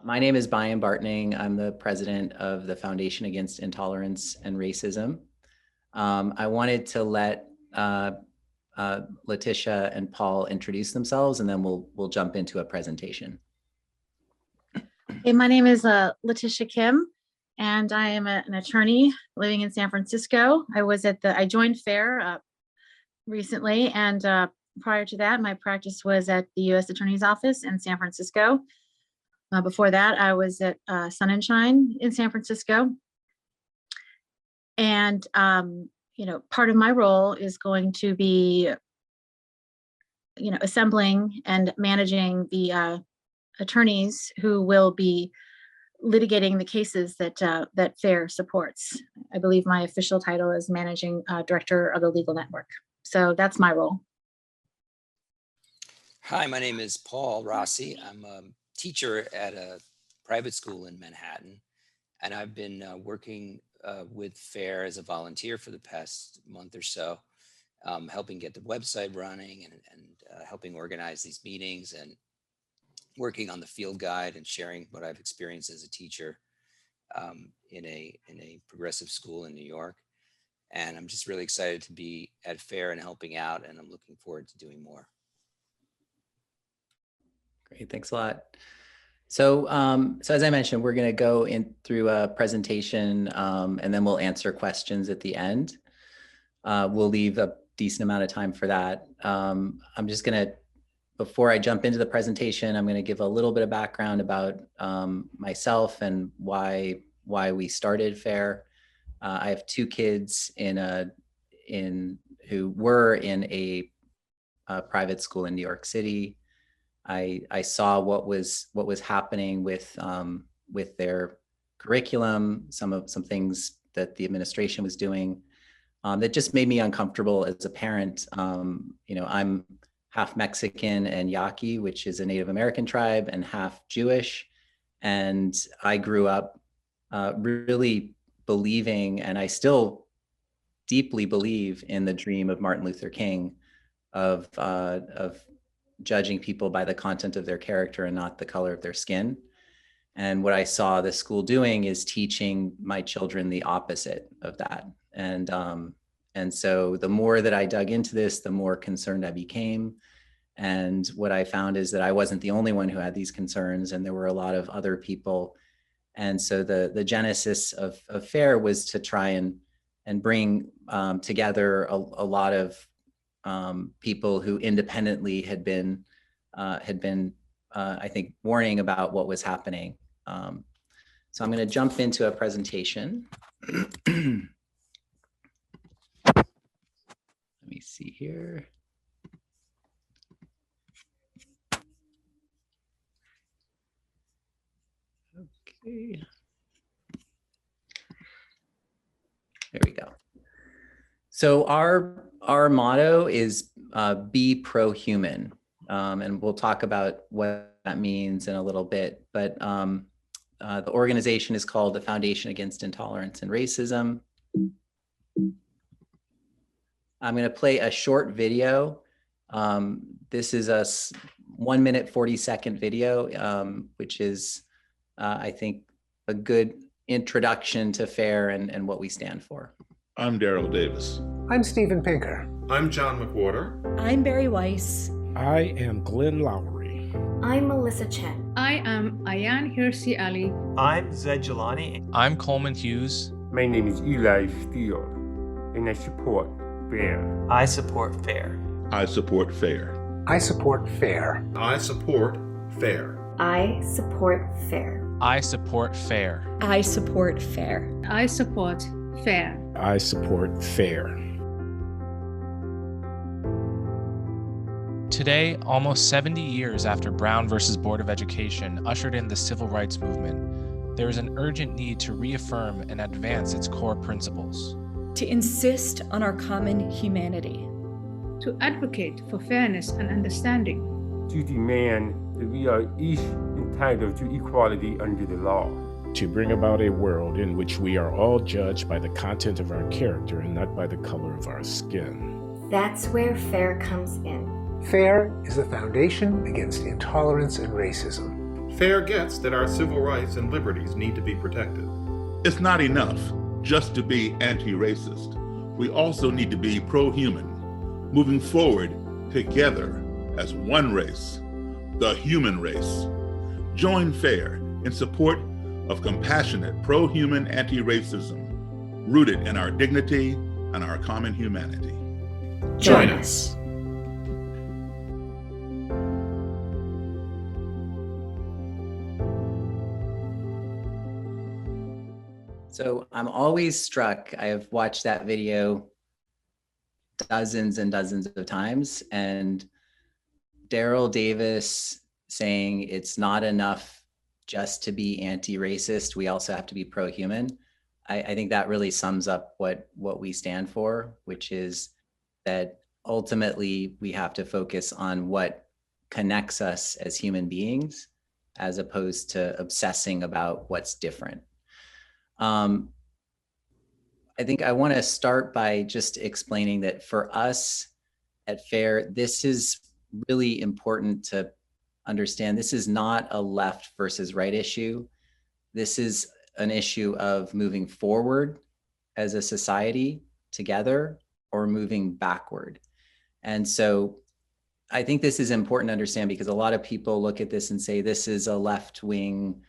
My name is Bayan Bartning. I'm the president of the Foundation Against Intolerance and Racism. I wanted to let Letitia and Paul introduce themselves, and then we'll jump into a presentation. Hey, my name is Letitia Kim, and I am an attorney living in San Francisco. I joined FAIR recently, and prior to that, my practice was at the U.S. Attorney's Office in San Francisco. Before that, I was at Sun and Shine in San Francisco. And, part of my role is going to be, assembling and managing the attorneys who will be litigating the cases that FAIR supports. I believe my official title is Managing Director of the Legal Network. So that's my role. Hi, my name is Paul Rossi. I'm a teacher at a private school in Manhattan, and I've been working with FAIR as a volunteer for the past month or so, helping get the website running and helping organize these meetings and working on the field guide and sharing what I've experienced as a teacher in a progressive school in New York. And I'm just really excited to be at FAIR and helping out, and I'm looking forward to doing more. Great, thanks a lot. So as I mentioned, we're going to go in through a presentation, and then we'll answer questions at the end. We'll leave a decent amount of time for that. I'm just going to, before I jump into the presentation, I'm going to give a little bit of background about myself and why we started FAIR. I have two kids who were in a private school in New York City. I saw what was happening with their curriculum, some things that the administration was doing that just made me uncomfortable as a parent. I'm half Mexican and Yaqui, which is a Native American tribe, and half Jewish. And I grew up really believing, and I still deeply believe in the dream of Martin Luther King of judging people by the content of their character and not the color of their skin. And what I saw the school doing is teaching my children the opposite of that. And so the more that I dug into this, the more concerned I became. And what I found is that I wasn't the only one who had these concerns, and there were a lot of other people. And so the genesis of FAIR was to try and bring together a lot of people who independently had been, I think, warning about what was happening. So I'm going to jump into a presentation. Let me see here. Okay. There we go. So our motto is be pro-human, and we'll talk about what that means in a little bit. But the organization is called the Foundation Against Intolerance and Racism. I'm going to play a short video. This is a 1 minute 40-second video, which is, I think, a good introduction to FAIR and what we stand for. I'm Daryl Davis. I'm Steven Pinker. I'm John McWhorter. I'm Barry Weiss. I am Glenn Lowry. I'm Melissa Chen. I am Ayan Hirsi Ali. I'm Zed Jelani. I'm Coleman Hughes. My name is Eli Steele, and I support FAIR. I support FAIR. I support FAIR. I support FAIR. I support FAIR. I support FAIR. I support FAIR. I support FAIR. I support FAIR. I support FAIR. Today, almost 70 years after Brown versus Board of Education ushered in the civil rights movement, there is an urgent need to reaffirm and advance its core principles. To insist on our common humanity. To advocate for fairness and understanding. To demand that we are each entitled to equality under the law. To bring about a world in which we are all judged by the content of our character and not by the color of our skin. That's where FAIR comes in. FAIR is the Foundation Against Intolerance and Racism. FAIR gets that our civil rights and liberties need to be protected. It's not enough just to be anti-racist. We also need to be pro-human, moving forward together as one race, the human race. Join FAIR in support of compassionate, pro-human anti-racism, rooted in our dignity and our common humanity. Join us. So I'm always struck. I have watched that video dozens and dozens of times, and Daryl Davis saying it's not enough just to be anti-racist, we also have to be pro-human. I think that really sums up what we stand for, which is that ultimately we have to focus on what connects us as human beings, as opposed to obsessing about what's different. I think I want to start by just explaining that for us at FAIR, this is really important to understand. This is not a left versus right issue. This is an issue of moving forward as a society together or moving backward. And so I think this is important to understand, because a lot of people look at this and say, this is a left-wing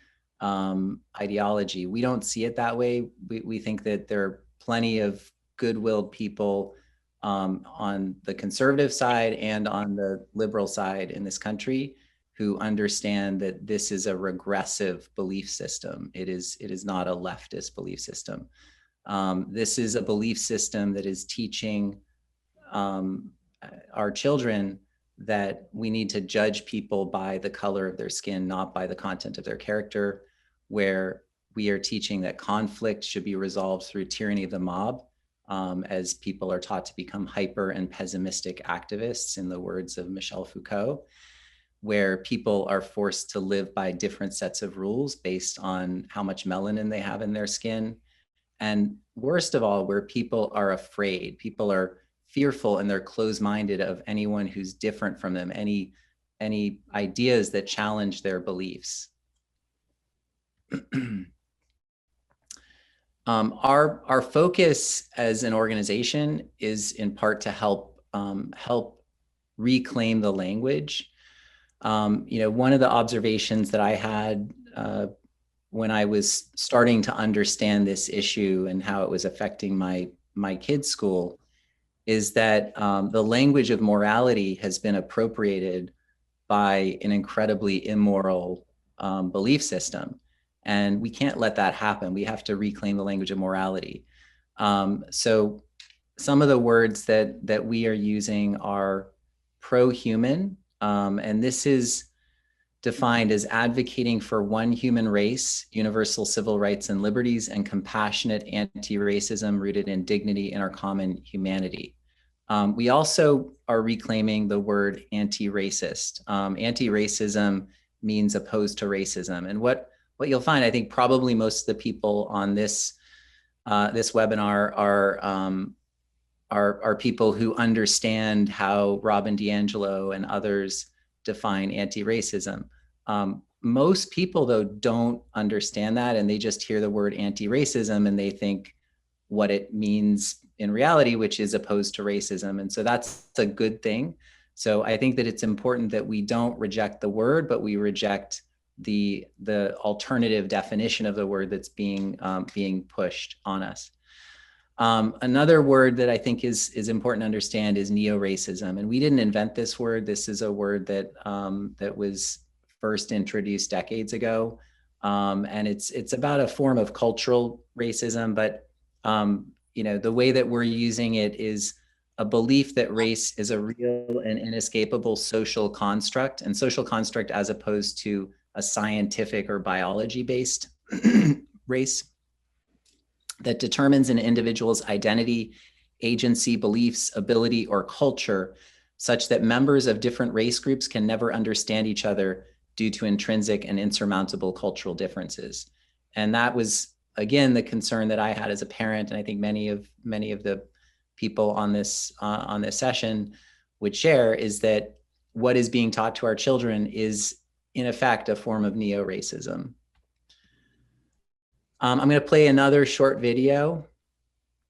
ideology. We don't see it that way. We think that there are plenty of good-willed people on the conservative side and on the liberal side in this country who understand that this is a regressive belief system. It is not a leftist belief system. This is a belief system that is teaching our children that we need to judge people by the color of their skin, not by the content of their character, where we are teaching that conflict should be resolved through tyranny of the mob, as people are taught to become hyper and pessimistic activists, in the words of Michel Foucault, where people are forced to live by different sets of rules based on how much melanin they have in their skin. And worst of all, where people are afraid, people are fearful and they're closed-minded of anyone who's different from them, any ideas that challenge their beliefs. Our focus as an organization is in part to help reclaim the language. One of the observations that I had when I was starting to understand this issue and how it was affecting my kids' school is that the language of morality has been appropriated by an incredibly immoral belief system. And we can't let that happen. We have to reclaim the language of morality. So some of the words that we are using are pro-human, and this is defined as advocating for one human race, universal civil rights and liberties, and compassionate anti-racism rooted in dignity in our common humanity. We also are reclaiming the word anti-racist. Anti-racism means opposed to racism. And what you'll find, I think probably most of the people on this webinar are people who understand how Robin DiAngelo and others define anti-racism. Most people, though, don't understand that, and they just hear the word anti-racism and they think what it means in reality, which is opposed to racism. And so that's a good thing. So I think that it's important that we don't reject the word, but we reject the alternative definition of the word that's being pushed on us. Another word that I think is important to understand is neo-racism. And we didn't invent this word. This is a word that was first introduced decades ago. And it's about a form of cultural racism, but the way that we're using it is a belief that race is a real and inescapable social construct, and social construct as opposed to a scientific or biology-based race that determines an individual's identity, agency, beliefs, ability, or culture, such that members of different race groups can never understand each other due to intrinsic and insurmountable cultural differences. And that was, again, the concern that I had as a parent, and I think many of the people on this session would share, is that what is being taught to our children is in effect, a form of neo-racism. I'm going to play another short video.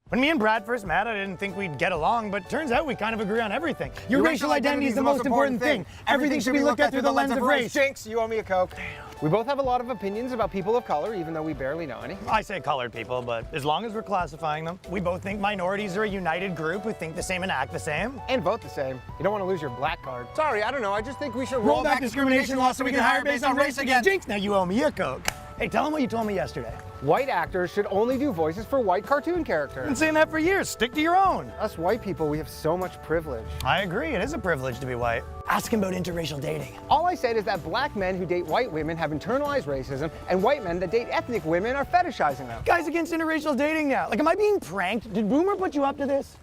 When me and Brad first met, I didn't think we'd get along, but turns out we kind of agree on everything. Your racial identity is the most important thing. Everything should be looked at through the lens of race. Jinx, you owe me a Coke. We both have a lot of opinions about people of color, even though we barely know any. I say colored people, but as long as we're classifying them, we both think minorities are a united group who think the same and act the same. And vote the same. You don't want to lose your black card. Sorry, I don't know. I just think we should roll back discrimination laws so we can hire based on race again. Jinx, now you owe me a Coke. Hey, tell them what you told me yesterday. White actors should only do voices for white cartoon characters. I've been saying that for years. Stick to your own. Us white people, we have so much privilege. I agree. It is a privilege to be white. Ask him about interracial dating. All I said is that black men who date white women have internalized racism, and white men that date ethnic women are fetishizing them. Guys against interracial dating now. Like, am I being pranked? Did Boomer put you up to this?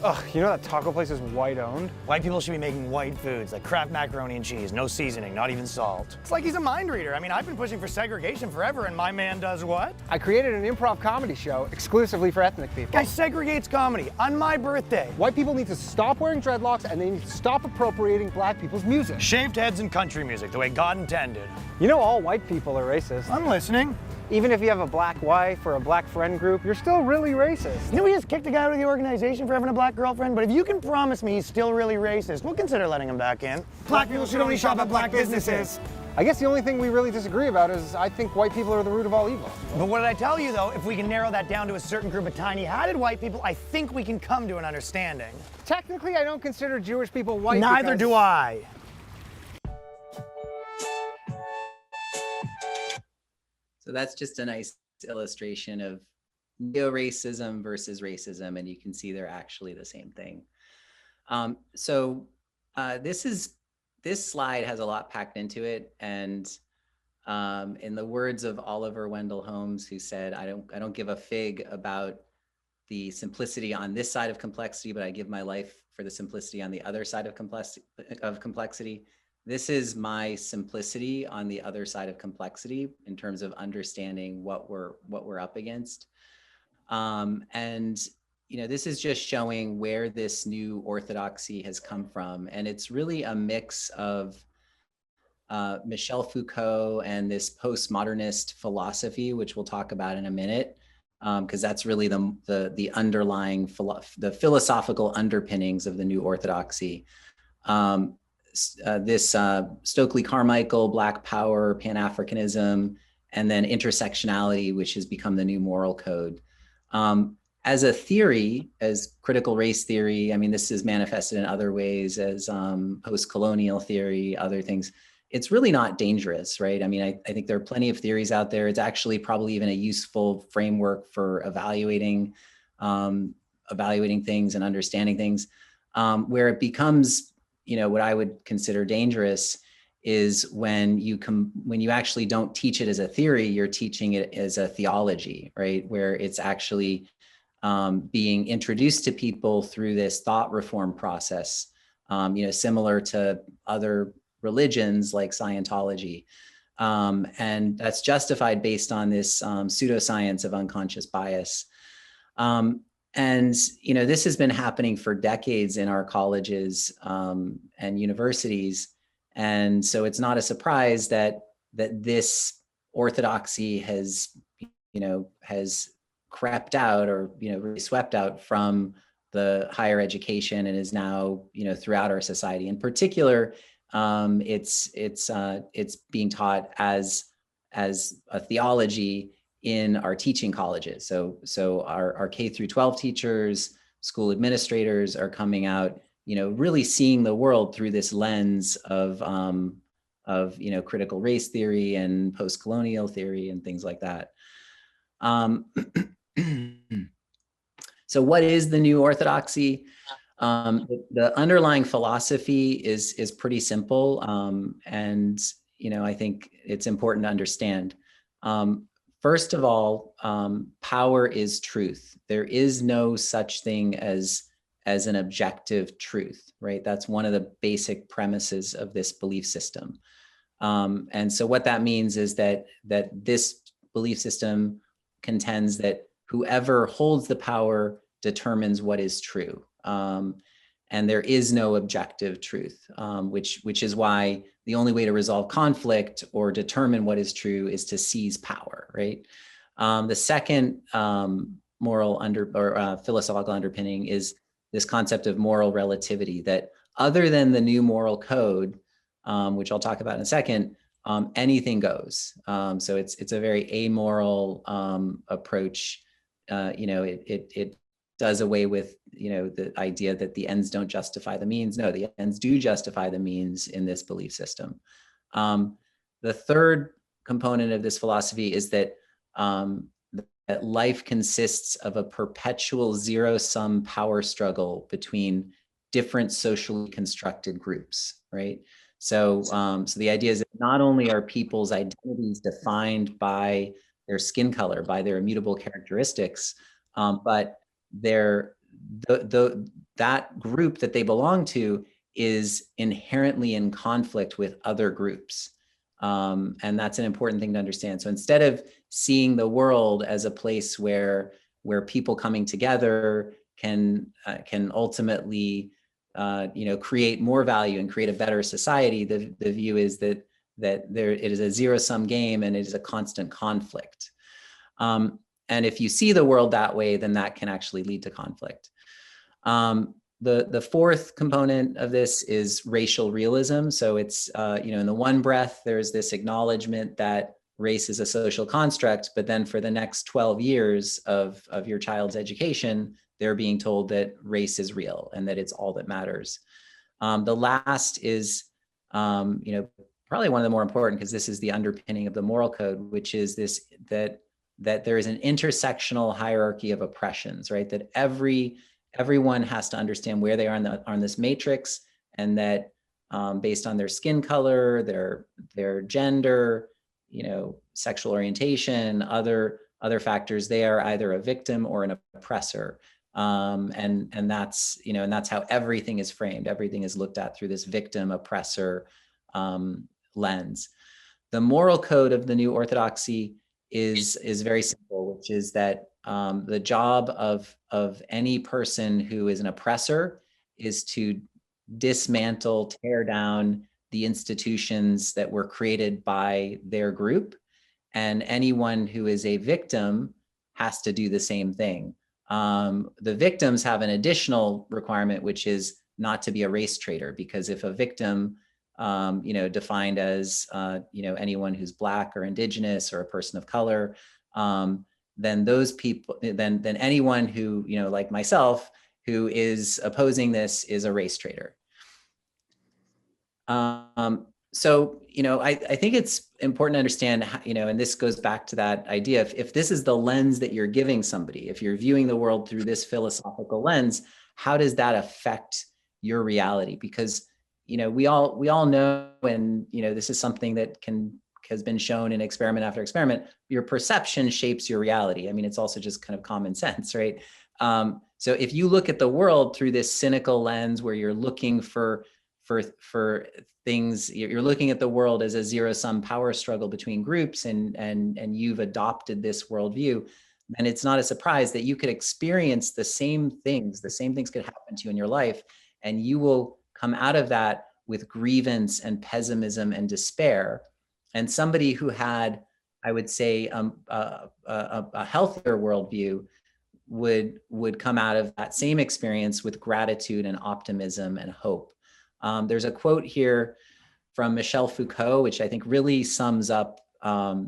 Ugh, you know that taco place is white owned? White people should be making white foods like Kraft macaroni and cheese, no seasoning, not even salt. It's like he's a mind reader. I mean, I've been pushing for segregation forever, and my man does what? I created an improv comedy show exclusively for ethnic people. Guy segregates comedy on my birthday. White people need to stop wearing dreadlocks, and they need to stop appropriating black people's music. Shaved heads and country music, the way God intended. You know all white people are racist. I'm listening. Even if you have a black wife or a black friend group, you're still really racist. You know, we just kicked a guy out of the organization for having a black girlfriend, but if you can promise me he's still really racist, we'll consider letting him back in. Black people should only shop at black businesses. I guess the only thing we really disagree about is I think white people are the root of all evil. But what did I tell you, though? If we can narrow that down to a certain group of tiny-hatted white people, I think we can come to an understanding. Technically, I don't consider Jewish people white. Neither do I. So that's just a nice illustration of neo-racism versus racism, and you can see they're actually the same thing. This slide has a lot packed into it, and in the words of Oliver Wendell Holmes, who said, I don't give a fig about the simplicity on this side of complexity, but I give my life for the simplicity on the other side of complexity. This is my simplicity on the other side of complexity in terms of understanding what we're up against. And you know, this is just showing where this new orthodoxy has come from. And it's really a mix of Michel Foucault and this postmodernist philosophy, which we'll talk about in a minute, because that's really the underlying, the philosophical underpinnings of the new orthodoxy. This Stokely Carmichael, Black Power, Pan-Africanism, and then intersectionality, which has become the new moral code. As a theory, as critical race theory, I mean, this is manifested in other ways as post-colonial theory, other things. It's really not dangerous, right? I mean, I think there are plenty of theories out there. It's actually probably even a useful framework for evaluating things and understanding things. Where it becomes, you know, what I would consider dangerous is when you actually don't teach it as a theory, you're teaching it as a theology, right? Where it's actually being introduced to people through this thought reform process, you know, similar to other religions like Scientology. And that's justified based on this pseudoscience of unconscious bias. And, you know, this has been happening for decades in our colleges and universities. And so it's not a surprise that this orthodoxy has crept out, or, you know, really swept out from the higher education and is now, you know, throughout our society. In particular, it's being taught as a theology in our teaching colleges. So our K through 12 teachers, school administrators are coming out, you know, really seeing the world through this lens of you know, critical race theory and post-colonial theory and things like that. So what is the new orthodoxy? The underlying philosophy is pretty simple, and, you know, I think it's important to understand. First of all, power is truth. There is no such thing as an objective truth, right? That's one of the basic premises of this belief system. And so what that means is that this belief system contends that whoever holds the power determines what is true. and there is no objective truth, which is why the only way to resolve conflict or determine what is true is to seize power, right? The second moral philosophical underpinning is this concept of moral relativity, that other than the new moral code, which I'll talk about in a second, anything goes. So it's a very amoral approach. It does away with the idea that the ends don't justify the means. No, the ends do justify the means in this belief system. The third component of this philosophy is that that life consists of a perpetual zero-sum power struggle between different socially constructed groups, right? So the idea is that not only are people's identities defined by their skin color, by their immutable characteristics, but that group that they belong to is inherently in conflict with other groups. And that's an important thing to understand. So instead of seeing the world as a place where people coming together can ultimately create more value and create a better society, the view is that it is a zero-sum game and it is a constant conflict. And if you see the world that way, then that can actually lead to conflict. The fourth component of this is racial realism. So it's, in the one breath, there's this acknowledgement that race is a social construct, but then for the next 12 years of your child's education, they're being told that race is real and that it's all that matters. The last is, probably one of the more important, because this is the underpinning of the moral code, which is this, that there is an intersectional hierarchy of oppressions, right? That everyone has to understand where they are on this matrix, and that based on their skin color, their gender, sexual orientation, other factors, they are either a victim or an oppressor. And that's how everything is framed. Everything is looked at through this victim oppressor lens. The moral code of the New Orthodoxy is very simple, which is that the job of any person who is an oppressor is to dismantle, tear down the institutions that were created by their group, and anyone who is a victim has to do the same thing. The victims have an additional requirement, which is not to be a race traitor, because if a victim, defined as, anyone who's Black or Indigenous or a person of color, then those people, then anyone who, like myself, who is opposing this is a race traitor. So, I think it's important to understand, and this goes back to that idea, if this is the lens that you're giving somebody, if you're viewing the world through this philosophical lens, how does that affect your reality? Because, we all know, and, this is something that has been shown in experiment after experiment, your perception shapes your reality. I mean, it's also just kind of common sense, right? So if you look at the world through this cynical lens where you're looking for things, you're looking at the world as a zero-sum power struggle between groups, and you've adopted this worldview, then it's not a surprise that you could experience the same things could happen to you in your life, and you will come out of that with grievance and pessimism and despair. And somebody who had, I would say, a healthier worldview would come out of that same experience with gratitude and optimism and hope. There's a quote here from Michel Foucault, which I think really sums up the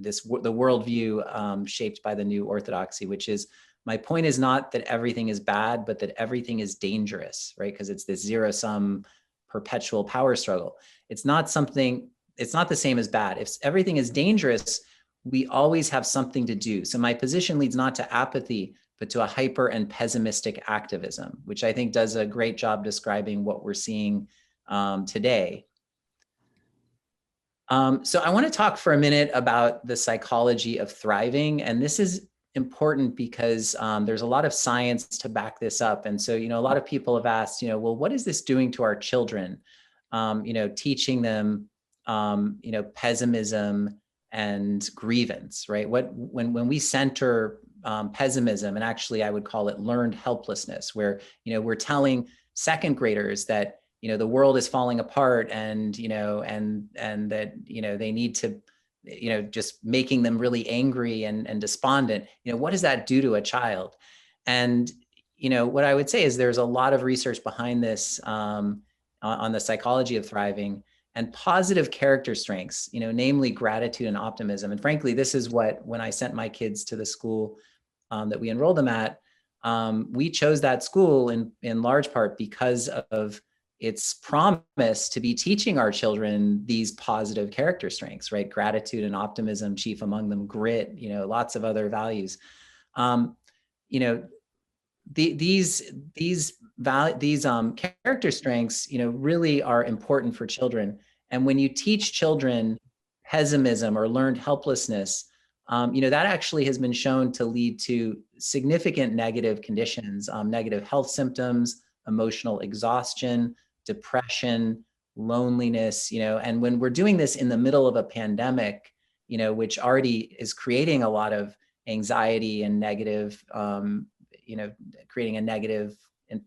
worldview shaped by the New Orthodoxy, which is, my point is not that everything is bad, but that everything is dangerous, right? Because it's this zero-sum perpetual power struggle. It's not the same as bad. If everything is dangerous, we always have something to do. So my position leads not to apathy, but to a hyper and pessimistic activism, which I think does a great job describing what we're seeing today. So I want to talk for a minute about the psychology of thriving. And this is important because there's a lot of science to back this up. And so, a lot of people have asked, well, what is this doing to our children? Teaching them, pessimism and grievance, right? When we center pessimism, and actually I would call it learned helplessness, where, we're telling second graders that, the world is falling apart and, and that, they need to, just making them really angry and despondent, what does that do to a child? And, what I would say is there's a lot of research behind this on the psychology of thriving and positive character strengths, namely gratitude and optimism. And frankly, this is what, when I sent my kids to the school that we enrolled them at, we chose that school in large part because of its promise to be teaching our children these positive character strengths, right? Gratitude and optimism, chief among them, grit, lots of other values. These character strengths, really are important for children. And when you teach children pessimism or learned helplessness, that actually has been shown to lead to significant negative conditions, negative health symptoms, emotional exhaustion, depression, loneliness, and when we're doing this in the middle of a pandemic, which already is creating a lot of anxiety and negative, creating a negative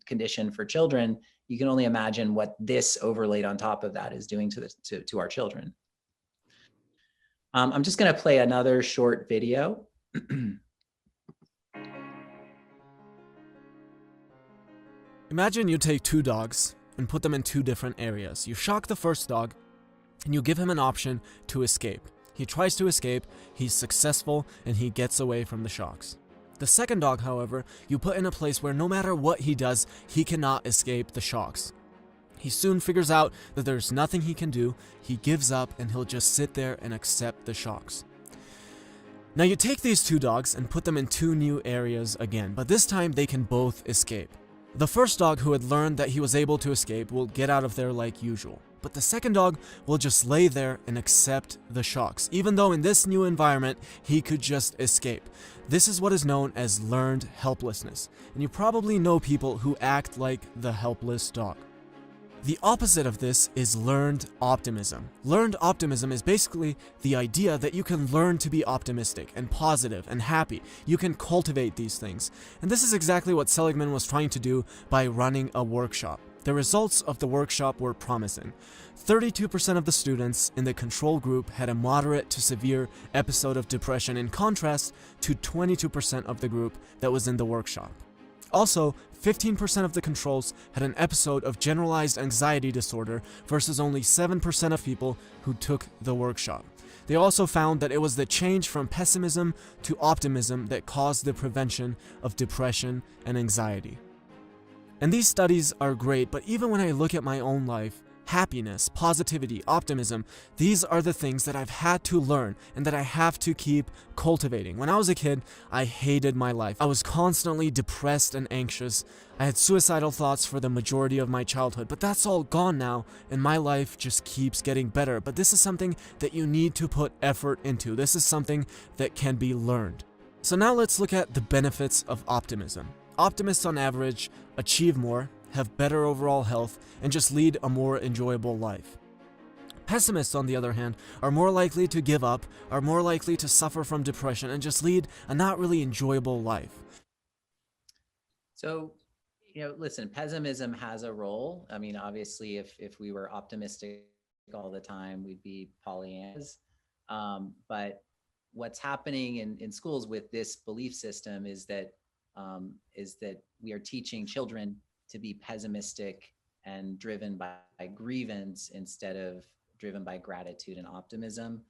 condition for children, you can only imagine what this overlaid on top of that is doing to our children. I'm just going to play another short video. Imagine you take two dogs and put them in two different areas. You shock the first dog and you give him an option to escape. He tries to escape, he's successful, and he gets away from the shocks. The second dog, however, you put in a place where no matter what he does, he cannot escape the shocks. He soon figures out that there's nothing he can do, he gives up, and he'll just sit there and accept the shocks. Now you take these two dogs and put them in two new areas again, but this time they can both escape. The first dog, who had learned that he was able to escape, will get out of there like usual. But the second dog will just lay there and accept the shocks, even though in this new environment, he could just escape. This is what is known as learned helplessness, and you probably know people who act like the helpless dog. The opposite of this is learned optimism. Learned optimism is basically the idea that you can learn to be optimistic and positive and happy. You can cultivate these things. And this is exactly what Seligman was trying to do by running a workshop. The results of the workshop were promising. 32% of the students in the control group had a moderate to severe episode of depression, in contrast to 22% of the group that was in the workshop. Also, 15% of the controls had an episode of generalized anxiety disorder versus only 7% of people who took the workshop. They also found that it was the change from pessimism to optimism that caused the prevention of depression and anxiety. And these studies are great, but even when I look at my own life, happiness, positivity, optimism, these are the things that I've had to learn and that I have to keep cultivating. When I was a kid, I hated my life. I was constantly depressed and anxious. I had suicidal thoughts for the majority of my childhood, but that's all gone now, and my life just keeps getting better. But this is something that you need to put effort into. This is something that can be learned. So now let's look at the benefits of optimism. Optimists on average achieve more, have better overall health, and just lead a more enjoyable life. Pessimists, on the other hand, are more likely to give up, are more likely to suffer from depression, and just lead a not really enjoyable life. So, listen, pessimism has a role. I mean, obviously, if we were optimistic all the time, we'd be Pollyannas. But what's happening in schools with this belief system is that we are teaching children to be pessimistic and driven by grievance instead of driven by gratitude and optimism.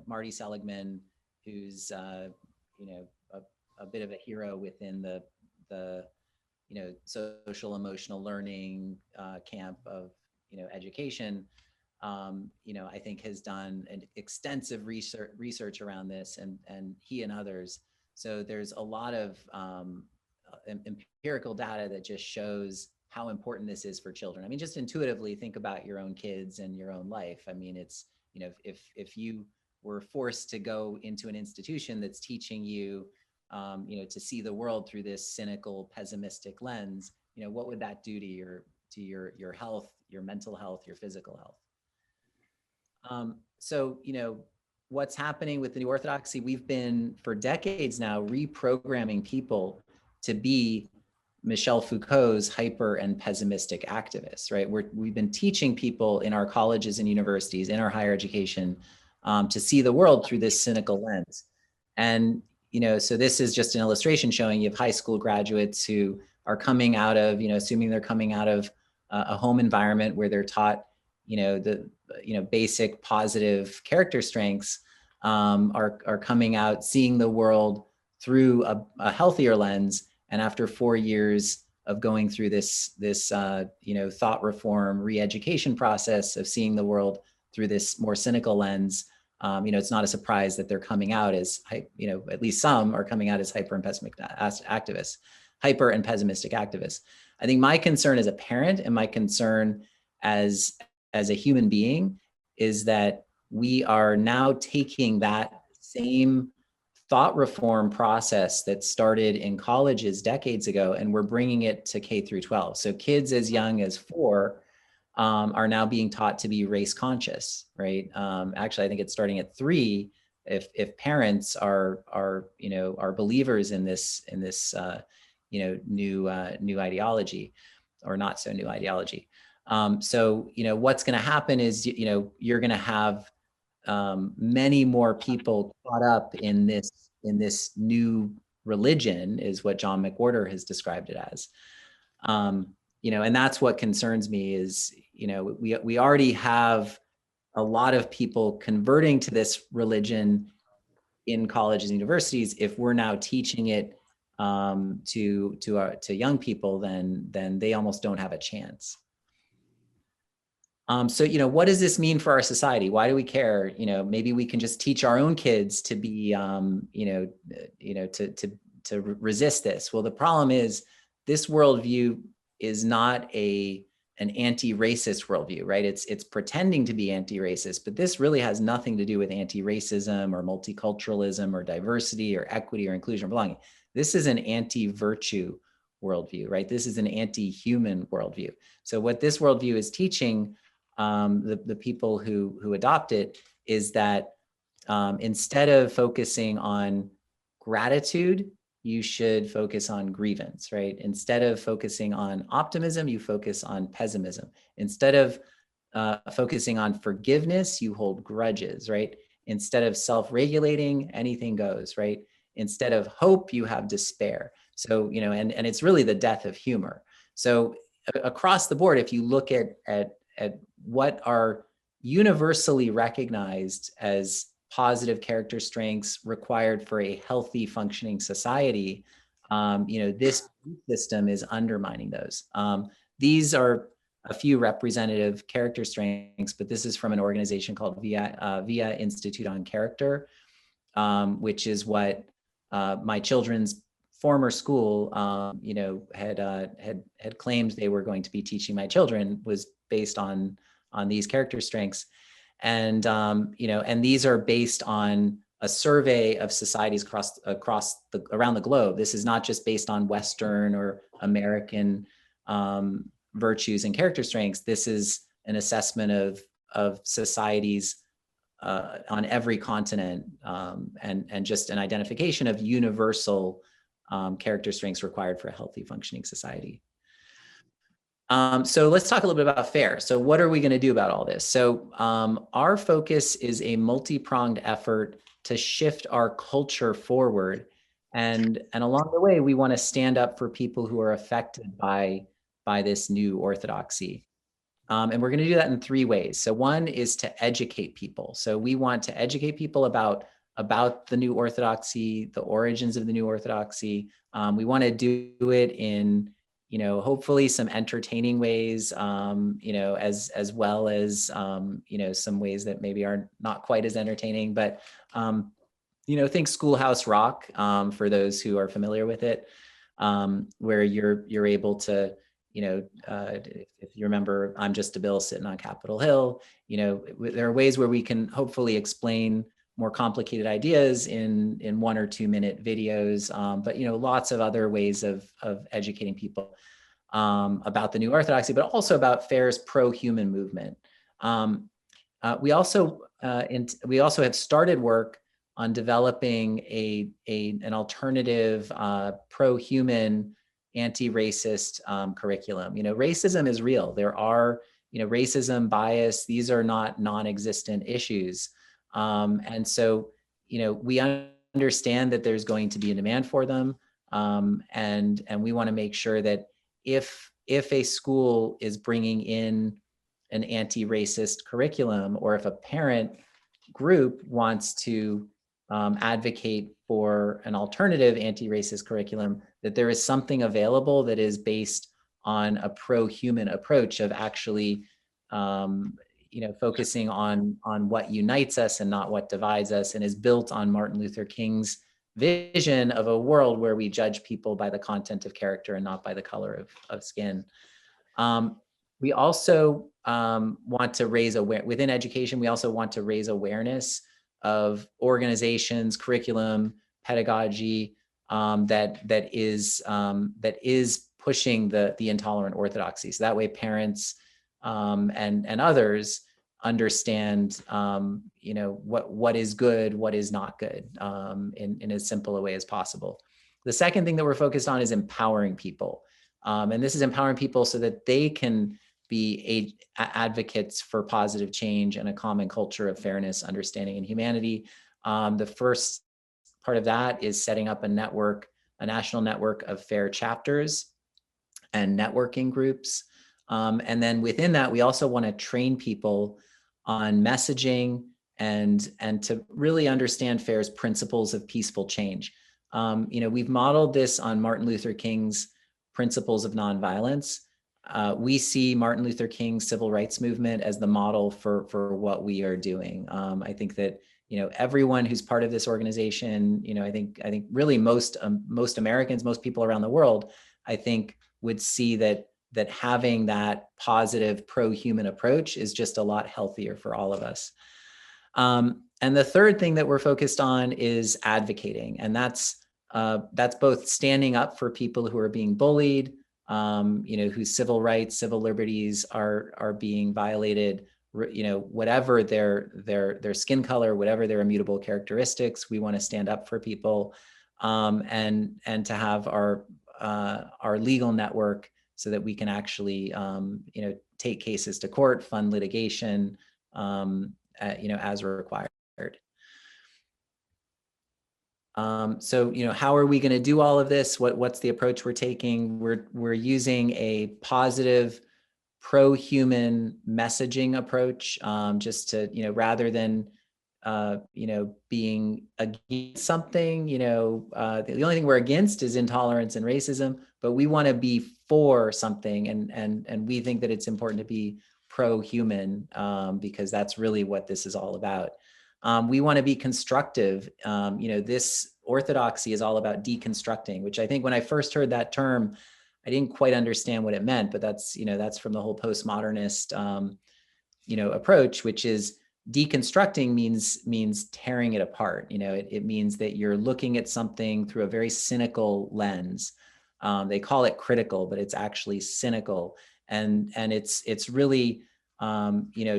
Marty Seligman, who's a bit of a hero within the social emotional learning camp of education, I think has done an extensive research around this, and he and others. So there's a lot of empirical data that just shows how important this is for children. I mean, just intuitively think about your own kids and your own life. I mean, it's, if you were forced to go into an institution that's teaching you, to see the world through this cynical, pessimistic lens, what would that do to your health, your mental health, your physical health? So, what's happening with the New Orthodoxy, we've been for decades now reprogramming people to be Michel Foucault's hyper and pessimistic activists, right? We've been teaching people in our colleges and universities, in our higher education, to see the world through this cynical lens. And, so this is just an illustration showing you have high school graduates who are coming out of, assuming they're coming out of a home environment where they're taught, the basic positive character strengths, are coming out seeing the world through a healthier lens. And after 4 years of going through this thought reform, re-education process of seeing the world through this more cynical lens, it's not a surprise that they're coming out as, at least some are coming out as hyper and pessimistic activists. I think my concern as a parent and my concern as a human being is that we are now taking that same thought reform process that started in colleges decades ago, and we're bringing it to K through 12. So kids as young as 4 are now being taught to be race conscious, right? Actually, I think it's starting at 3. If parents are believers in this new ideology, or not so new ideology. So what's going to happen is you're going to have many more people caught up in this new religion, is what John McWhorter has described it as. And that's what concerns me is, we already have a lot of people converting to this religion in colleges and universities. If we're now teaching it to young people, then they almost don't have a chance. So, what does this mean for our society? Why do we care? Maybe we can just teach our own kids to be, to resist this. Well, the problem is this worldview is not an anti-racist worldview, right? It's pretending to be anti-racist, but this really has nothing to do with anti-racism or multiculturalism or diversity or equity or inclusion or belonging. This is an anti-virtue worldview, right? This is an anti-human worldview. So what this worldview is teaching the people who adopt it is that instead of focusing on gratitude, you should focus on grievance, right? Instead of focusing on optimism, you focus on pessimism. Instead of focusing on forgiveness, you hold grudges, right? Instead of self-regulating, anything goes, right? Instead of hope, you have despair. So, and it's really the death of humor. So across the board, if you look at what are universally recognized as positive character strengths required for a healthy functioning society, this system is undermining those. These are a few representative character strengths, but this is from an organization called VIA Institute on Character, which is what my children's former school, had claimed they were going to be teaching my children, was based on these character strengths. And, and these are based on a survey of societies around the globe. This is not just based on Western or American virtues and character strengths. This is an assessment of societies on every continent, and just an identification of universal character strengths required for a healthy functioning society. So let's talk a little bit about FAIR. So what are we going to do about all this? So our focus is a multi-pronged effort to shift our culture forward. And along the way, we want to stand up for people who are affected by this new orthodoxy. And we're going to do that in 3 ways. So one is to educate people. So we want to educate people about the new orthodoxy, the origins of the new orthodoxy. We want to do it in hopefully some entertaining ways, as well as, some ways that maybe are not quite as entertaining, but, think Schoolhouse Rock, for those who are familiar with it, where you're able to, if you remember, I'm Just a Bill Sitting on Capitol Hill, there are ways where we can hopefully explain more complicated ideas in 1 or 2 minute videos, but lots of other ways of educating people about the new orthodoxy, but also about FAIR's pro-human movement. We also have started work on developing an alternative pro-human, anti-racist curriculum. Racism is real. There are, racism, bias, these are not non-existent issues. And so, we understand that there's going to be a demand for them. And we want to make sure that if a school is bringing in an anti-racist curriculum, or if a parent group wants to advocate for an alternative anti-racist curriculum, that there is something available that is based on a pro-human approach of actually, focusing on what unites us and not what divides us, and is built on Martin Luther King's vision of a world where we judge people by the content of character and not by the color of skin. We also want to raise within education, we also want to raise awareness of organizations, curriculum, pedagogy that is pushing the intolerant orthodoxy. So that way parents and others understand what is good, what is not good, in as simple a way as possible. The second thing that we're focused on is empowering people. And this is empowering people so that they can be advocates for positive change and a common culture of fairness, understanding, and humanity. The first part of that is setting up a network, a national network of FAIR chapters and networking groups. And then within that, we also want to train people on messaging and to really understand FAIR's principles of peaceful change. We've modeled this on Martin Luther King's principles of nonviolence. We see Martin Luther King's civil rights movement as the model for what we are doing. I think that everyone who's part of this organization, I think really most Americans, most people around the world, I think would see that having that positive pro-human approach is just a lot healthier for all of us. And the third thing that we're focused on is advocating, and that's both standing up for people who are being bullied, whose civil rights, civil liberties are being violated, whatever their skin color, whatever their immutable characteristics. We want to stand up for people, and to have our legal network so that we can actually take cases to court, fund litigation, as required. So, how are we going to do all of this? What's the approach we're taking? We're using a positive, pro-human messaging approach, just to, rather than, being against something, the only thing we're against is intolerance and racism, but we want to be for something. And we think that it's important to be pro-human, because that's really what this is all about. We want to be constructive. This orthodoxy is all about deconstructing, which I think when I first heard that term, I didn't quite understand what it meant, but that's from the whole postmodernist, approach, which is deconstructing means tearing it apart. It means that you're looking at something through a very cynical lens. They call it critical, but it's actually cynical. And it's really,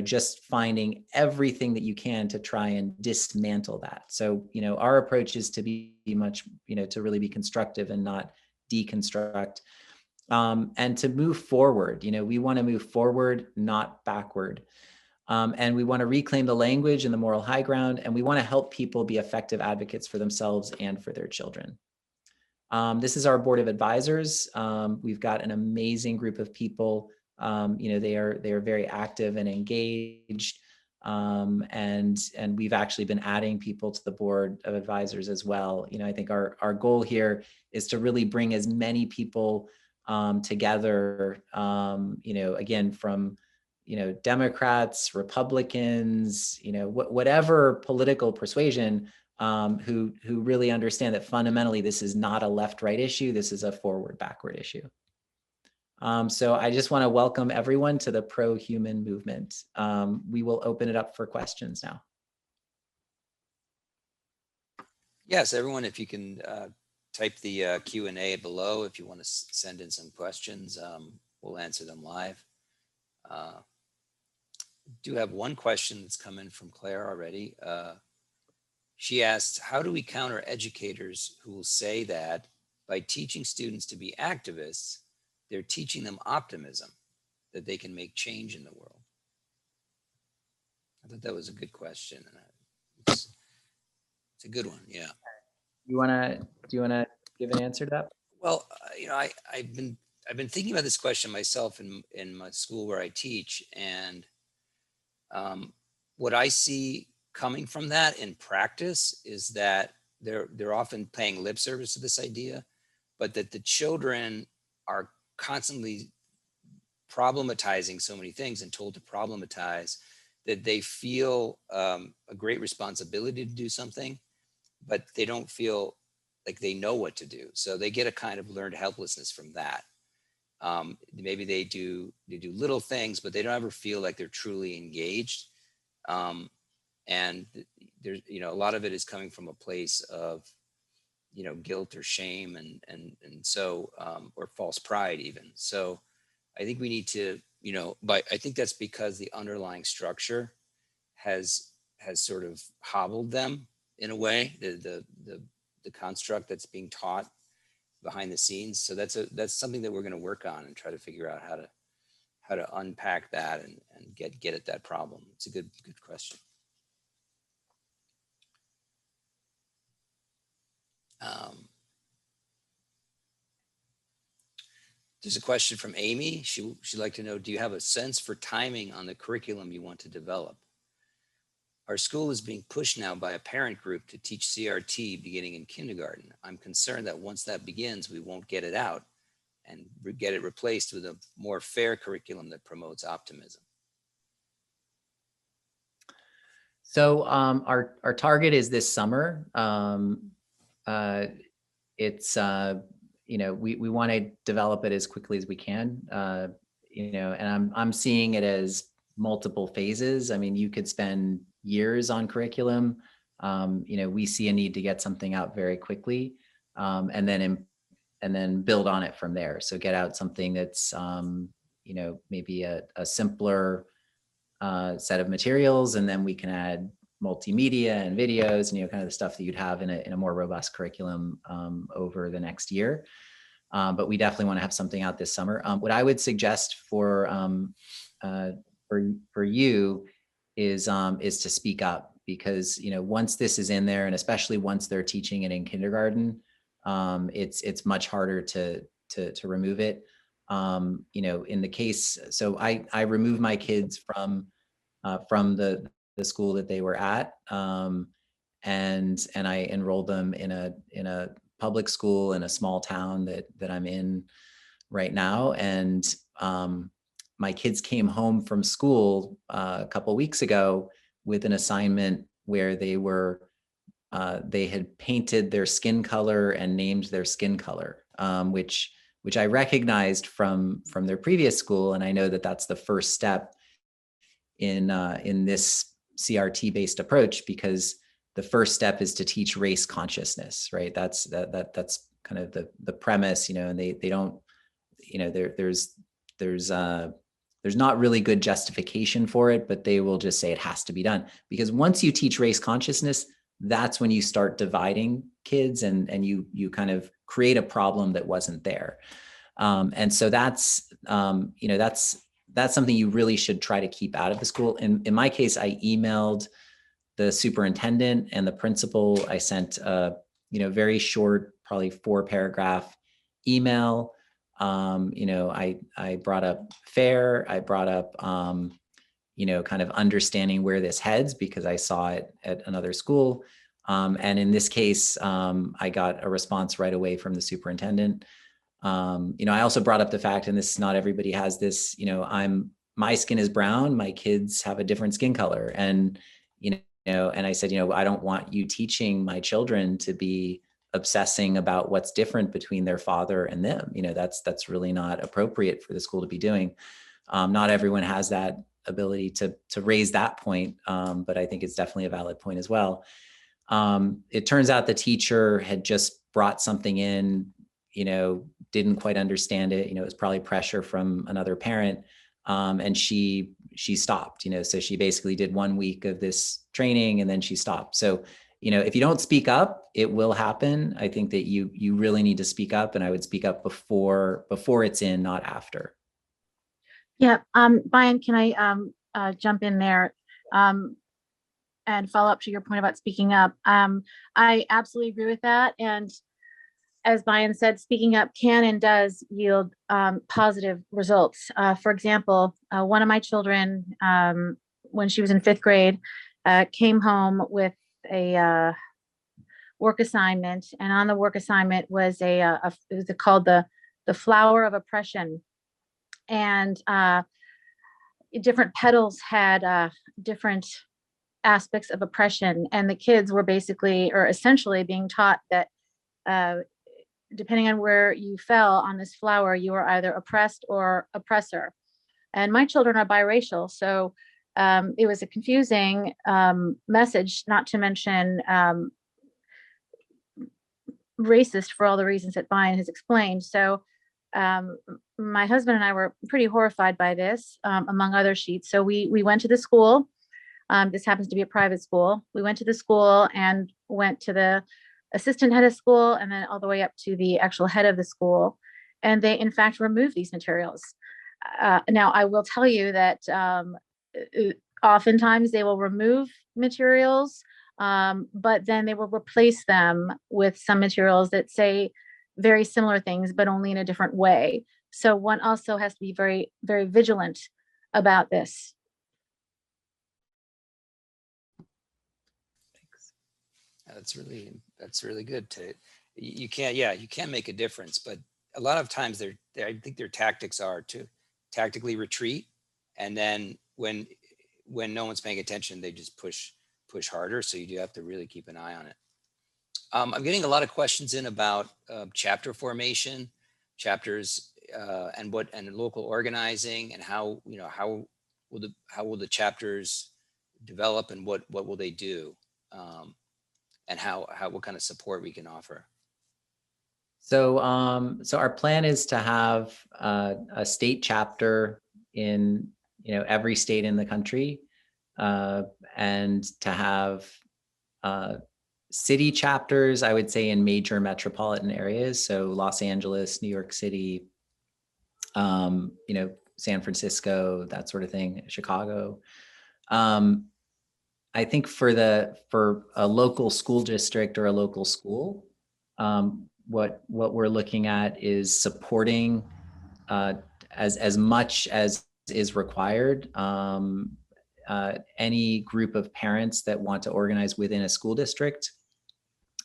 just finding everything that you can to try and dismantle that. So, our approach is to be much, to really be constructive and not deconstruct, and to move forward. We want to move forward, not backward. And we want to reclaim the language and the moral high ground, and we want to help people be effective advocates for themselves and for their children. This is our board of advisors. We've got an amazing group of people. They are very active and engaged, and we've actually been adding people to the board of advisors as well. I think our goal here is to really bring as many people together, again, from Democrats, Republicans, whatever political persuasion, who really understand that fundamentally this is not a left-right issue, this is a forward-backward issue. So I just want to welcome everyone to the pro-human movement. We will open it up for questions now. Yes, everyone, if you can type the Q&A below if you want to send in some questions, we'll answer them live. do have one question that's come in from Claire already. She asked, how do we counter educators who will say that by teaching students to be activists, they're teaching them optimism, that they can make change in the world? I thought that was a good question. It's a good one, yeah. Do you wanna give an answer to that? Well, I've been thinking about this question myself in my school where I teach, and what I see coming from that in practice is that they're often paying lip service to this idea, but that the children are constantly problematizing so many things and told to problematize that they feel a great responsibility to do something, but they don't feel like they know what to do. So they get a kind of learned helplessness from that. Maybe they do little things, but they don't ever feel like they're truly engaged. And there's, a lot of it is coming from a place of, guilt or shame and so, or false pride even. So I think we need to, but I think that's because the underlying structure has sort of hobbled them in a way, the construct that's being taught behind the scenes. So that's something that we're going to work on and try to figure out how to unpack that and get at that problem. It's a good question. There's a question from Amy. She'd like to know, do you have a sense for timing on the curriculum you want to develop? Our school is being pushed now by a parent group to teach CRT beginning in kindergarten. I'm concerned that once that begins, we won't get it out and get it replaced with a more fair curriculum that promotes optimism. So our target is this summer. It's we want to develop it as quickly as we can. And I'm seeing it as multiple phases. I mean, you could spend years on curriculum. We see a need to get something out very quickly, and then build on it from there. So get out something that's maybe a simpler set of materials, and then we can add multimedia and videos and kind of the stuff that you'd have in a more robust curriculum over the next year. But we definitely want to have something out this summer. What I would suggest for you is to speak up, because once this is in there, and especially once they're teaching it in kindergarten, it's much harder to remove it. In the case, so I removed my kids from the school that they were at, and I enrolled them in a public school in a small town that I'm in right now. And my kids came home from school a couple of weeks ago with an assignment where they had painted their skin color and named their skin color, which I recognized from their previous school. And I know that that's the first step in this CRT based approach, because the first step is to teach race consciousness, right? That's kind of the premise, and they don't, there's not really good justification for it, but they will just say it has to be done. Because once you teach race consciousness, that's when you start dividing kids and you kind of create a problem that wasn't there. And so that's something you really should try to keep out of the school. In my case, I emailed the superintendent and the principal. I sent a very short, probably 4-paragraph email. I brought up FAIR. I brought up, kind of understanding where this heads, because I saw it at another school. And in this case, I got a response right away from the superintendent. I also brought up the fact, and this, not everybody has this, my skin is brown, my kids have a different skin color. And, and I said, I don't want you teaching my children to be obsessing about what's different between their father and them. That's really not appropriate for the school to be doing. Not everyone has that ability to raise that point, but I think it's definitely a valid point as well. It turns out the teacher had just brought something in, didn't quite understand it. It was probably pressure from another parent. And she she stopped, so she basically did 1 week of this training and then she stopped. So, if you don't speak up, it will happen. I think that you really need to speak up, and I would speak up before it's in, not after. Yeah, Brian, can I jump in there and follow up to your point about speaking up? I absolutely agree with that. And as Brian said, speaking up can and does yield positive results. For example, one of my children, when she was in 5th grade, came home with a work assignment, and on the work assignment was it was called the flower of oppression, and different petals had different aspects of oppression, and the kids were basically, or essentially, being taught that depending on where you fell on this flower, you were either oppressed or oppressor. And my children are biracial, so it was a confusing message, not to mention racist for all the reasons that Brian has explained. So my husband and I were pretty horrified by this, among other sheets. So we went to the school. This happens to be a private school. We went to the school and went to the assistant head of school and then all the way up to the actual head of the school. And they, in fact, removed these materials. Now, I will tell you that oftentimes they will remove materials, but then they will replace them with some materials that say very similar things, but only in a different way. So one also has to be very, very vigilant about this. That's really good. You can't make a difference, but a lot of times I think their tactics are to tactically retreat, and then when no one's paying attention, they just push harder. So you do have to really keep an eye on it. I'm getting a lot of questions in about chapter formation, chapters, and local organizing, and how will the chapters develop, and what will they do, and what kind of support we can offer. So our plan is to have a state chapter in every state in the country, and to have city chapters, I would say, in major metropolitan areas. So Los Angeles, New York City, San Francisco, that sort of thing, Chicago. I think for a local school district or a local school, what we're looking at is supporting as much as is required any group of parents that want to organize within a school district.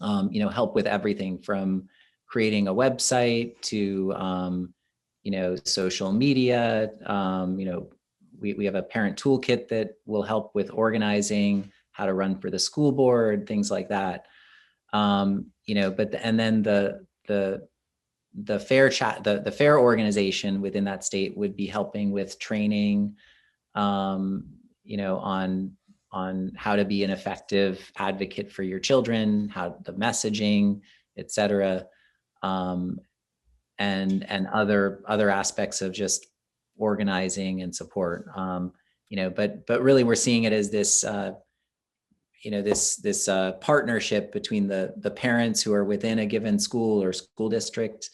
Help with everything from creating a website to social media. We have a parent toolkit that will help with organizing, how to run for the school board, things like that. And then the fair organization within that state would be helping with training, on how to be an effective advocate for your children, how the messaging, et cetera, and other aspects of just organizing and support. But really we're seeing it as this this partnership between the parents who are within a given school or school district,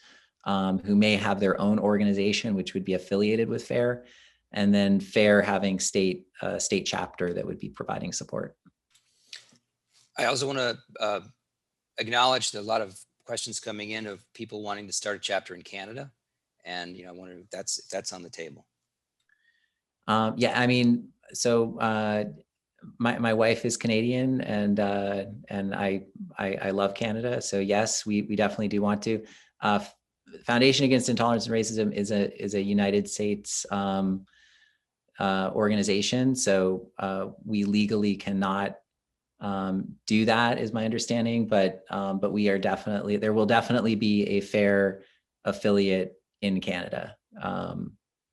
who may have their own organization which would be affiliated with FAIR, and then FAIR having state chapter that would be providing support. I also want to acknowledge a lot of questions coming in of people wanting to start a chapter in Canada, and I wonder if that's on the table. My wife is Canadian, and I love Canada. So yes, we definitely do want to. Foundation Against Intolerance and Racism is a United States organization. So we legally cannot do that, is my understanding. But we are there will definitely be a FAIR affiliate in Canada.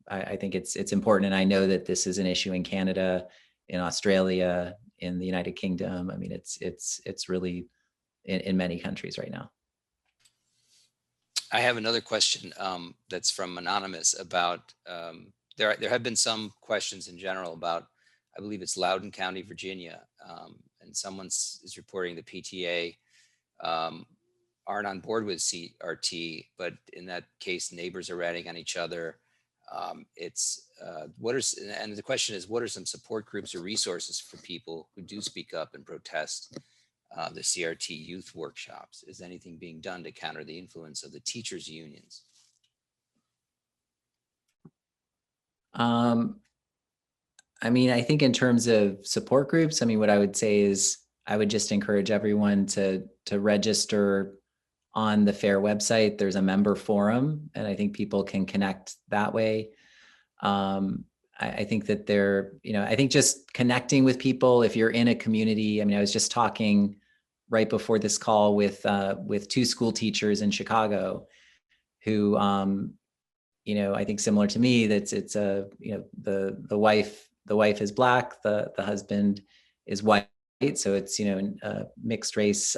I think it's important, and I know that this is an issue in Canada, in Australia, in the United Kingdom. I mean, it's really in many countries right now. I have another question that's from Anonymous about there have been some questions in general about, I believe it's Loudoun County, Virginia, and someone is reporting the PTA aren't on board with CRT, but in that case, neighbors are ratting on each other. And the question is, what are some support groups or resources for people who do speak up and protest the CRT youth workshops? Is anything being done to counter the influence of the teachers' unions? I mean, I think in terms of support groups, I mean, what I would say is I would just encourage everyone to register on the FAIR website. There's a member forum, and I think people can connect that way. I think that I think just connecting with people, if you're in a community. I mean, I was just talking right before this call with 2 school teachers in Chicago who, I think similar to me, that's the wife is Black, the husband is white, so it's a mixed race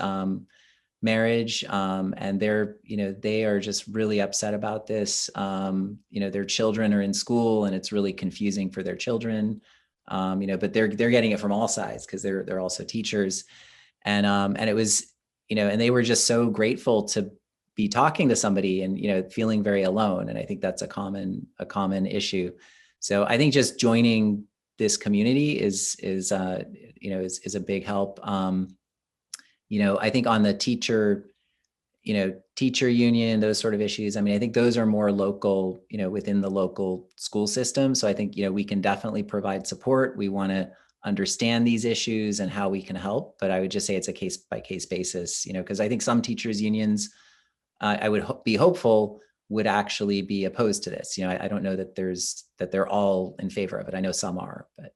marriage, and they are just really upset about this. Their children are in school, and it's really confusing for their children. But they're getting it from all sides because they're also teachers, and it was and they were just so grateful to be talking to somebody and feeling very alone, and I think that's a common issue. So I think just joining this community is a big help. I think on the teacher union, those sort of issues, I mean, I think those are more local, within the local school system. So I think, we can definitely provide support. We want to understand these issues and how we can help, but I would just say it's a case by case basis, because I think some teachers unions, I would be hopeful would actually be opposed to this. I don't know that they're all in favor of it. I know some are, but.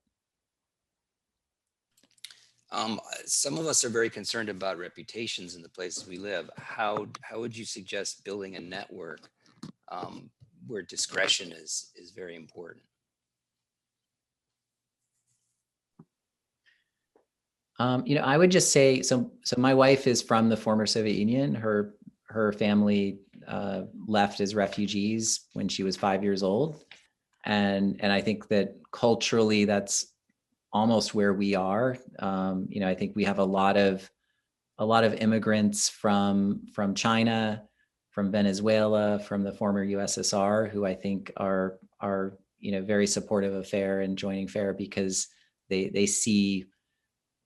Some of us are very concerned about reputations in the places we live. How would you suggest building a network where discretion is very important? I would just say, so my wife is from the former Soviet Union. Her family left as refugees when she was 5 years old. And I think that culturally that's almost where we are. I think we have a lot of immigrants from China, from Venezuela, from the former USSR, who I think are very supportive of FAIR and joining FAIR because they see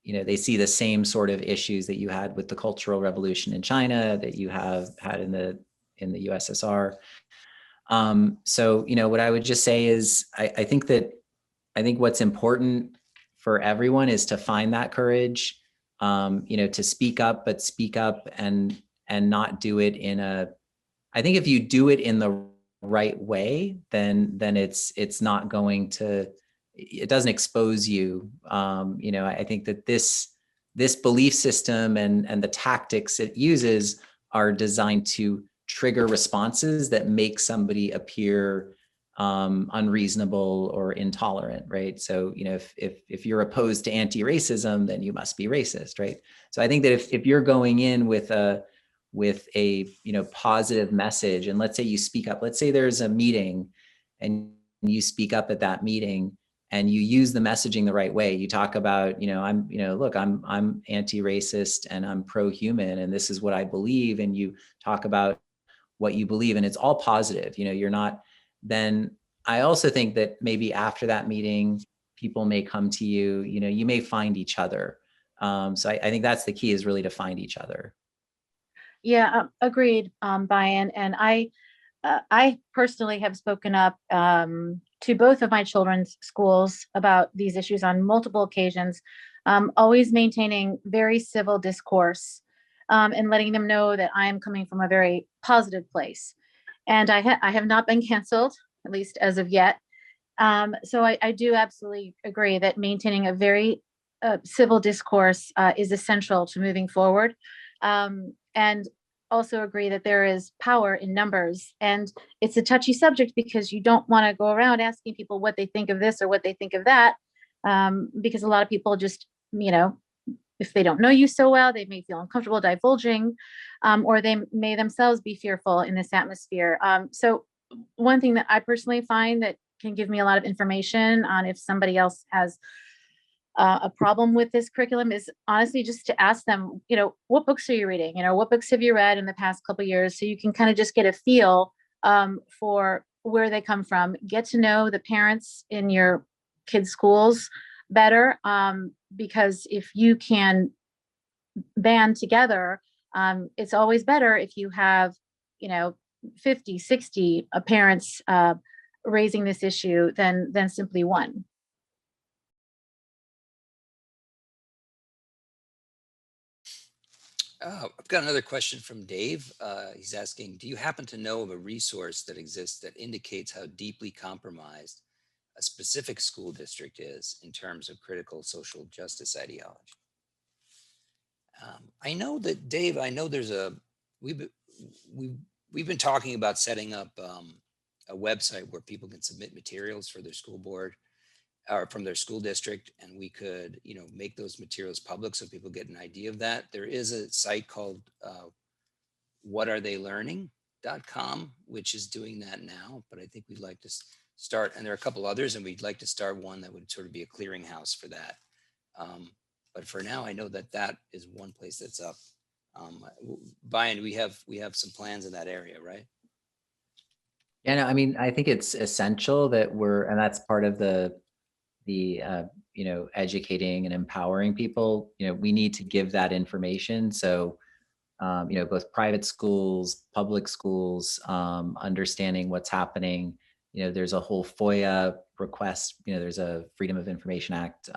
the same sort of issues that you had with the Cultural Revolution in China, that you have had in the USSR. So what I would just say is I think what's important for everyone is to find that courage, to speak up, but speak up and not do it I think if you do it in the right way, then it's not going to, it doesn't expose you. I think that this belief system and the tactics it uses are designed to trigger responses that make somebody appear unreasonable or intolerant, right? So, if you're opposed to anti-racism, then you must be racist, right? So I think that if you're going in with a positive message, and let's say you speak up, let's say there's a meeting and you speak up at that meeting and you use the messaging the right way. You talk about, I'm anti-racist and I'm pro-human and this is what I believe. And you talk about what you believe and it's all positive, you're not. Then I also think that maybe after that meeting, people may come to you, you may find each other. So I think that's the key, is really to find each other. Yeah, agreed, Bayan. And I personally have spoken up to both of my children's schools about these issues on multiple occasions, always maintaining very civil discourse and letting them know that I am coming from a very positive place. And I have not been canceled, at least as of yet. So I do absolutely agree that maintaining a very civil discourse is essential to moving forward. And also agree that there is power in numbers. And it's a touchy subject because you don't want to go around asking people what they think of this or what they think of that. Because a lot of people just, if they don't know you so well, they may feel uncomfortable divulging, or they may themselves be fearful in this atmosphere. So one thing that I personally find that can give me a lot of information on if somebody else has a problem with this curriculum, is honestly just to ask them, what books are you reading? What books have you read in the past couple of years? So you can kind of just get a feel for where they come from. Get to know the parents in your kids' schools better, because if you can band together, it's always better if you have 50, 60 parents raising this issue than simply one. I've got another question from Dave. He's asking, do you happen to know of a resource that exists that indicates how deeply compromised a specific school district is in terms of critical social justice ideology? I know that, Dave, we've been talking about setting up a website where people can submit materials for their school board or from their school district, and we could, make those materials public so people get an idea of that. There is a site called whataretheyllearning.com, which is doing that now, but I think we'd like to start, and there are a couple others, and we'd like to start one that would sort of be a clearinghouse for that. But for now, I know that is one place that's up. Brian, we have some plans in that area, right? Yeah, no, I mean, I think it's essential that and that's part of the educating and empowering people. We need to give that information. So, both private schools, public schools, understanding what's happening. There's a whole FOIA request. There's a Freedom of Information Act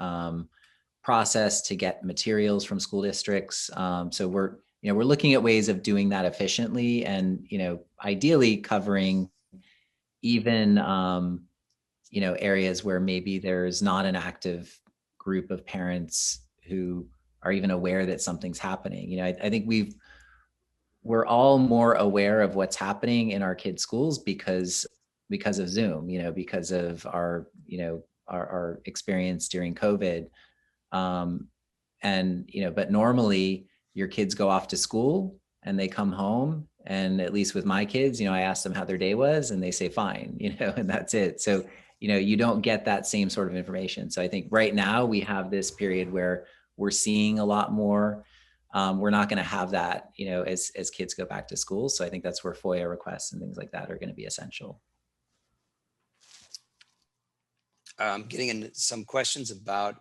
process to get materials from school districts. So we're looking at ways of doing that efficiently, and ideally covering even areas where maybe there's not an active group of parents who are even aware that something's happening. I think we're all more aware of what's happening in our kids' schools because of Zoom, because of our experience during COVID. But normally your kids go off to school and they come home, and at least with my kids, I ask them how their day was and they say fine, and that's it. So, you don't get that same sort of information. So I think right now we have this period where we're seeing a lot more. We're not going to have that, as kids go back to school. So I think that's where FOIA requests and things like that are going to be essential. Getting into some questions about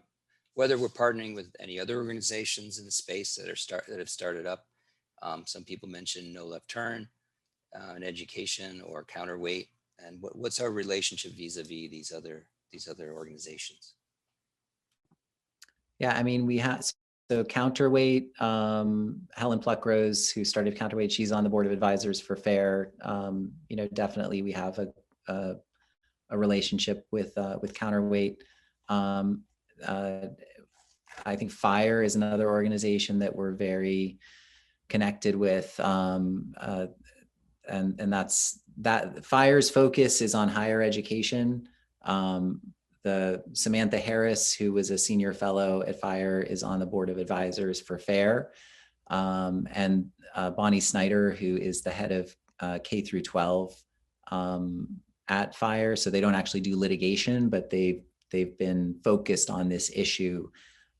whether we're partnering with any other organizations in the space that have started up. Some people mentioned No Left Turn, in education, or Counterweight, and what's our relationship vis-a-vis these other organizations? Yeah, I mean, we have Counterweight. Helen Pluckrose, who started Counterweight, she's on the board of advisors for FAIR. Definitely we have a relationship with Counterweight. I think FIRE is another organization that we're very connected with, and that FIRE's focus is on higher education. The Samantha Harris, who was a senior fellow at FIRE, is on the board of advisors for FAIR, and Bonnie Snyder, who is the head of K through 12 at FIRE. So they don't actually do litigation, but they've been focused on this issue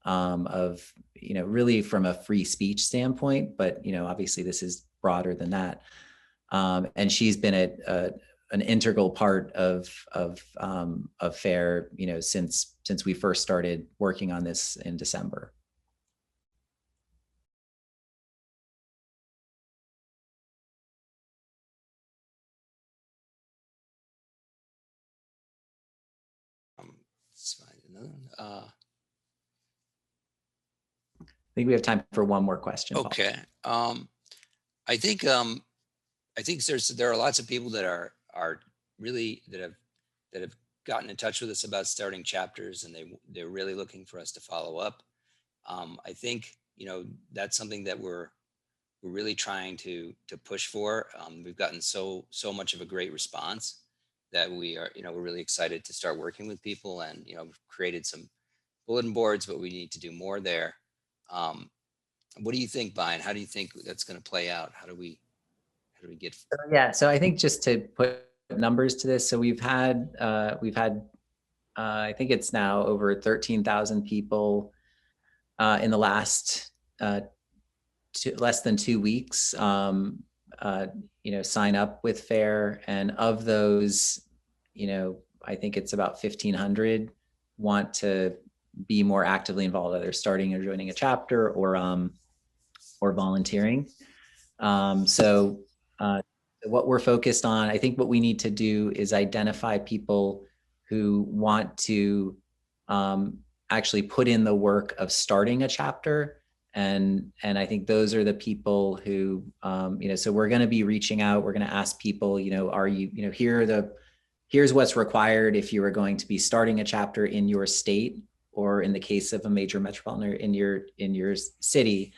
of, really from a free speech standpoint, but, obviously this is broader than that. And she's been an integral part of FAIR, since we first started working on this in December. Let's find another one. I think we have time for one more question. Okay. I think there are lots of people that are really that have gotten in touch with us about starting chapters, and they're really looking for us to follow up. I think that's something that we're really trying to push for. We've gotten so much of a great response that we're really excited to start working with people, and we've created some bulletin boards, but we need to do more there. What do you think, Brian? How do you think that's going to play out? How do we get? Yeah, so I think just to put numbers to this. So we've had I think it's now over 13,000 people in the last less than 2 weeks, sign up with FAIR. And of those, I think it's about 1,500 want to be more actively involved, either starting or joining a chapter or volunteering. So what we're focused on, I think what we need to do is identify people who want to actually put in the work of starting a chapter. And I think those are the people who, so we're going to be reaching out. We're going to ask people, are you, here's what's required if you are going to be starting a chapter in your state, or in the case of a major metropolitan in your city.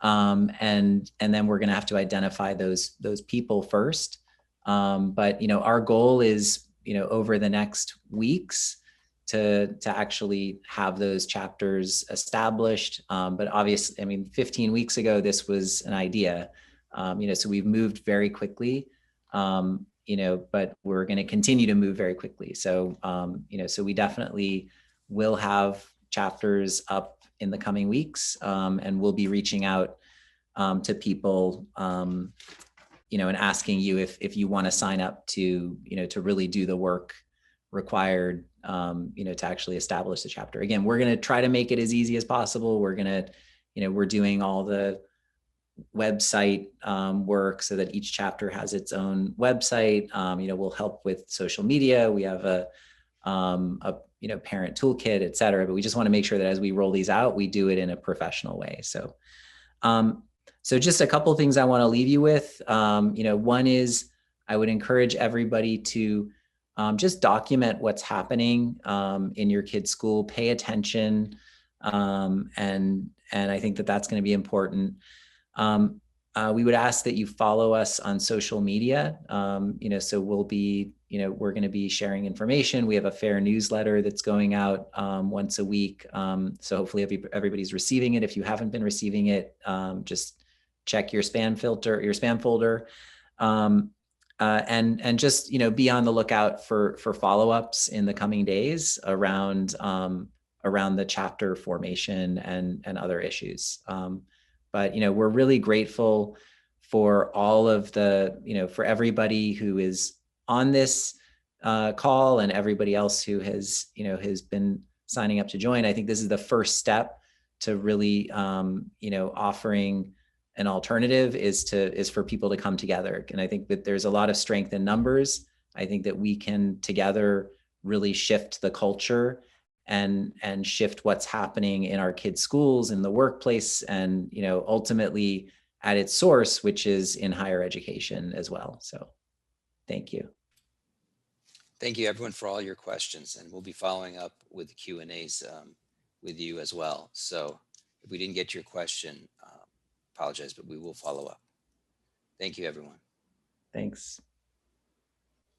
And then we're going to have to identify those people first. But our goal is, over the next weeks to actually have those chapters established. But obviously, 15 weeks ago, this was an idea, so we've moved very quickly, but we're going to continue to move very quickly. So, so we definitely will have chapters up in the coming weeks, and we'll be reaching out to people, and asking you if you want to sign up to, to really do the work required, to actually establish the chapter. Again, we're going to try to make it as easy as possible. We're going to, we're doing all the website work so that each chapter has its own website. We'll help with social media. We have a parent toolkit, et cetera, but we just want to make sure that as we roll these out, we do it in a professional way. So, so just a couple of things I want to leave you with. One is I would encourage everybody to just document what's happening in your kid's school, pay attention. And I think that that's going to be important. We would ask that you follow us on social media. So we'll be, we're going to be sharing information. We have a FAIR newsletter that's going out once a week. So hopefully everybody's receiving it. If you haven't been receiving it, just check your spam folder. And just, be on the lookout for follow-ups in the coming days around the chapter formation and other issues. But, we're really grateful for all of the, for everybody who is on this call and everybody else who has been signing up to join. I think this is the first step to really, offering an alternative is for people to come together. And I think that there's a lot of strength in numbers. I think that we can together really shift the culture and shift what's happening in our kids' schools, in the workplace, and, ultimately at its source, which is in higher education as well. So thank you. Thank you everyone for all your questions, and we'll be following up with the Q&As with you as well. So if we didn't get to your question, apologize, but we will follow up. Thank you, everyone. Thanks.